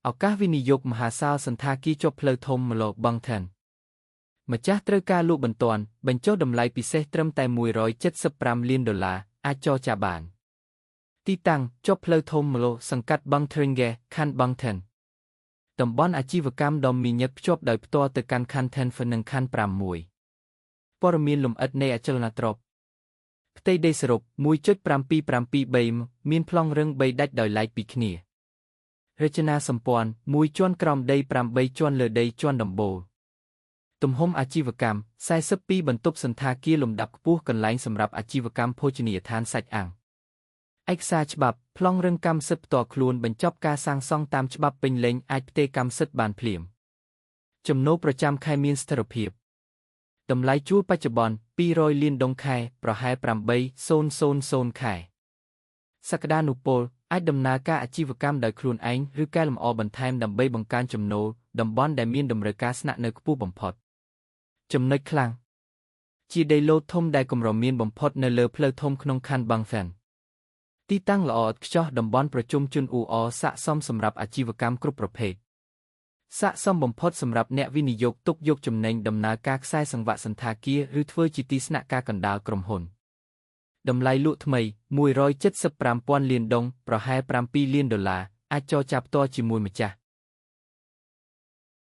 ឱកាសវិនិយោគមហាសាលសន្តាគារជាប់ផ្លូវធំម្ល៉ូបង់ថែនម្ចាស់ត្រូវការលក់បន្ទាន់បញ្ចុះតម្លៃពិសេសត្រឹមតែ$175 លានអាចចរចាបានទីតាំងជាប់ផ្លូវធំម្ល៉ូសង្កាត់បង់ថរិងហ្គេខណ្ឌបង់ថែនតំបន់អាជីវកម្មដ៏មានញឹកភ្ជាប់ដោយផ្ទាល់ទៅកាន់ខណ្ឌថែនហ្វឺនិងខណ្ឌ6ព័ត៌មានលម្អិតនៃអចលនទ្រព្យផ្ទៃដីសរុប 1.773 មានប្លង់រឹង3ដាច់ដោយឡែកពីគ្នារចនាសម្ព័ន្ធ1ជាន់ក្រោមដី8ជាន់លើដីជាន់ដំបូលទំហំអាជីវកម្ម42បន្ទប់សន្តាគារលំដាប់ខ្ពស់កន្លែងសម្រាប់អាជីវកម្មភោជនីយដ្ឋានសាច់អាំងឯកសារច្បាប់ប្លង់រឹងកម្មសិទ្ធិផ្ទាល់ខ្លួនបញ្ចប់ការសាងសង់តាមច្បាប់ពេញលេញអាចផ្ទេរកម្មសិទ្ធិបានភ្លាមចំណូលប្រចាំខែមានស្ថិរភាពតម្លៃជួលបច្ចុប្បន្ន$200 លានខែប្រហែល$800,000ខែសក្តានុពលអាចដំណើរការអាជីវកម្មដោយខ្លួនឯងឬកែលម្អបន្ថែមដើម្បីបង្កើនចំណូលតំបន់ដែលមានតម្រូវការស្នាក់នៅខ្ពស់បំផុតចំណុចខ្លាំងជាដីឡូតធំដែលគម្រមមានបំផុតនៅលើផ្លូវធំក្នុងខណ្ឌបង់ហ្វែនទីតាំងល្អឥតខ្ចោះតំបន់ប្រជុំជនអ៊ូអរស័ក្តិសមសម្រាប់អាជីវកម្មគ្រប់ប្រភេទស័ក្តិសមបំផុតសម្រាប់អ្នកវិនិយោគទុកយកចំណេញដំណើរការខ្សែសង្វាក់សន្តាគារឬធ្វើជាទីស្នាក់ការកណ្ដាលក្រុមហ៊ុនតម្លៃលក់ថ្មី$175,000 លានប្រហែល$7 លានអាចចរចាផ្ទាល់ជាមួយម្ចាស់